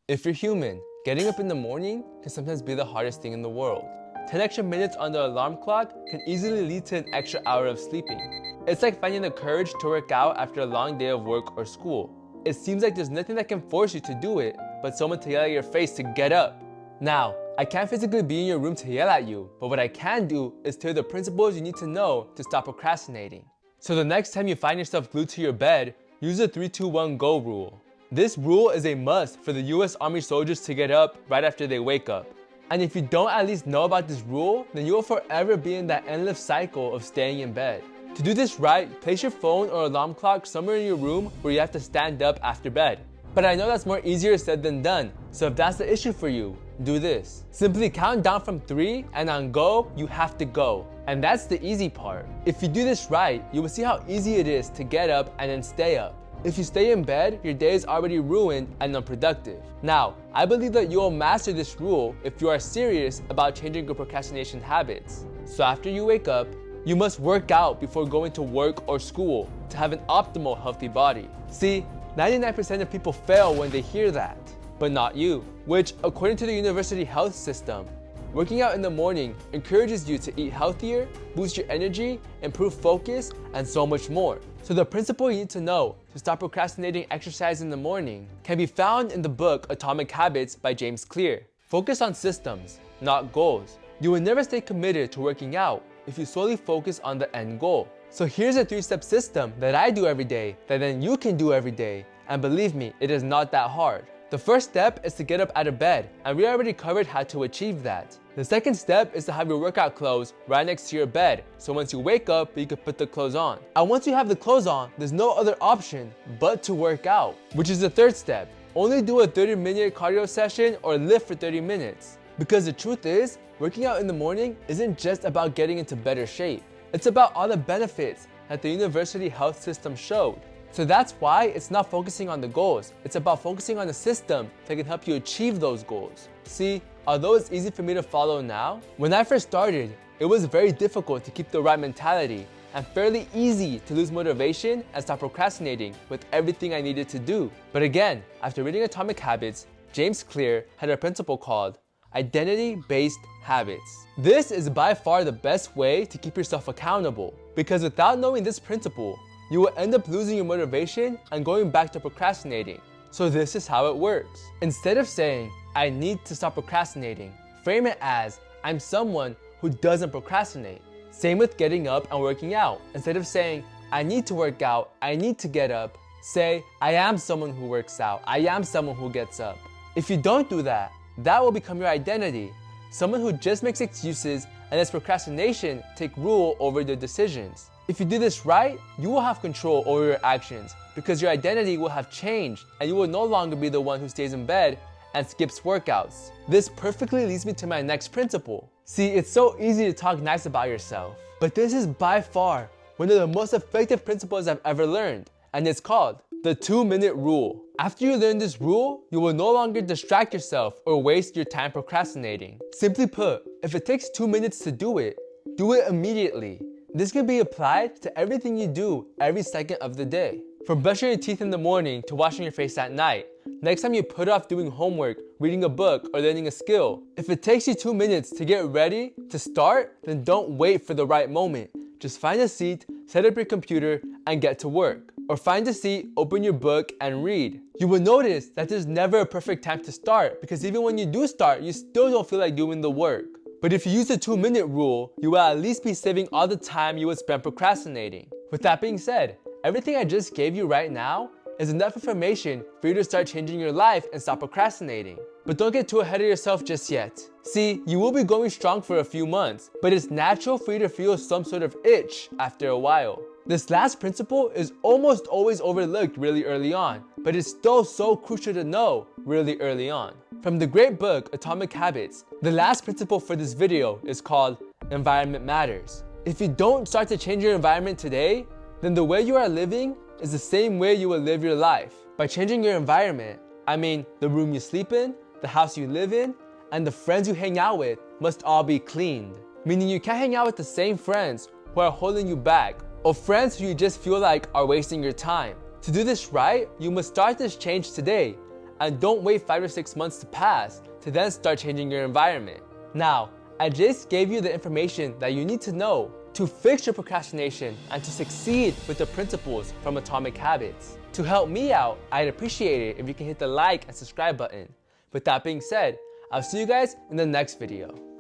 If you're human, getting up in the morning can sometimes be the hardest thing in the world. 10 extra minutes on the alarm clock can easily lead to an extra hour of sleeping. It's like finding the courage to work out after a long day of work or school. It seems like there's nothing that can force you to do it, but someone to yell at your face to get up. Now, I can't physically be in your room to yell at you, but what I can do is tell you the principles you need to know to stop procrastinating. So the next time you find yourself glued to your bed, use the 3-2-1-GO rule. This rule is a must for the US Army soldiers to get up right after they wake up. And if you don't at least know about this rule, then you will forever be in that endless cycle of staying in bed. To do this right, place your phone or alarm clock somewhere in your room where you have to stand up after bed. But I know that's more easier said than done, so if that's the issue for you, do this. Simply count down from 3 and on go, you have to go. And that's the easy part. If you do this right, you will see how easy it is to get up and then stay up. If you stay in bed, your day is already ruined and unproductive. Now, I believe that you will master this rule if you are serious about changing your procrastination habits. So after you wake up, you must work out before going to work or school to have an optimal healthy body. See, 99% of people fail when they hear that, but not you, which according to the university health system, working out in the morning encourages you to eat healthier, boost your energy, improve focus, and so much more. So the principle you need to know to stop procrastinating exercise in the morning can be found in the book Atomic Habits by James Clear. Focus on systems, not goals. You will never stay committed to working out if you solely focus on the end goal. So here's a 3-step system that I do every day that then you can do every day. And believe me, it is not that hard. The first step is to get up out of bed, and we already covered how to achieve that. The second step is to have your workout clothes right next to your bed, so once you wake up, you can put the clothes on. And once you have the clothes on, there's no other option but to work out, which is the third step. Only do a 30-minute cardio session or lift for 30 minutes. Because the truth is, working out in the morning isn't just about getting into better shape. It's about all the benefits that the university health system showed. So that's why it's not focusing on the goals. It's about focusing on the system that can help you achieve those goals. See, although it's easy for me to follow now, when I first started, it was very difficult to keep the right mentality and fairly easy to lose motivation and stop procrastinating with everything I needed to do. But again, after reading Atomic Habits, James Clear had a principle called identity-based habits. This is by far the best way to keep yourself accountable, because without knowing this principle, you will end up losing your motivation and going back to procrastinating. So this is how it works. Instead of saying, I need to stop procrastinating, frame it as, I'm someone who doesn't procrastinate. Same with getting up and working out. Instead of saying, I need to work out, I need to get up, say, I am someone who works out, I am someone who gets up. If you don't do that, that will become your identity. Someone who just makes excuses and lets procrastination take rule over their decisions. If you do this right, you will have control over your actions because your identity will have changed and you will no longer be the one who stays in bed and skips workouts. This perfectly leads me to my next principle. See, it's so easy to talk nice about yourself, but this is by far one of the most effective principles I've ever learned, and it's called the 2-minute rule. After you learn this rule, you will no longer distract yourself or waste your time procrastinating. Simply put, if it takes 2 minutes to do it immediately. This can be applied to everything you do every second of the day. From brushing your teeth in the morning to washing your face at night. Next time you put off doing homework, reading a book, or learning a skill. If it takes you 2 minutes to get ready to start, then don't wait for the right moment. Just find a seat, set up your computer, and get to work. Or find a seat, open your book, and read. You will notice that there's never a perfect time to start because even when you do start, you still don't feel like doing the work. But if you use the 2-minute rule, you will at least be saving all the time you would spend procrastinating. With that being said, everything I just gave you right now is enough information for you to start changing your life and stop procrastinating. But don't get too ahead of yourself just yet. See, you will be going strong for a few months, but it's natural for you to feel some sort of itch after a while. This last principle is almost always overlooked really early on, but it's still so crucial to know really early on. From the great book Atomic Habits, the last principle for this video is called Environment Matters. If you don't start to change your environment today, then the way you are living is the same way you will live your life. By changing your environment, I mean the room you sleep in, the house you live in, and the friends you hang out with must all be cleaned. Meaning you can't hang out with the same friends who are holding you back, or friends who you just feel like are wasting your time. To do this right, you must start this change today and don't wait 5 or 6 months to pass to then start changing your environment. Now, I just gave you the information that you need to know to fix your procrastination and to succeed with the principles from Atomic Habits. To help me out, I'd appreciate it if you can hit the like and subscribe button. With that being said, I'll see you guys in the next video.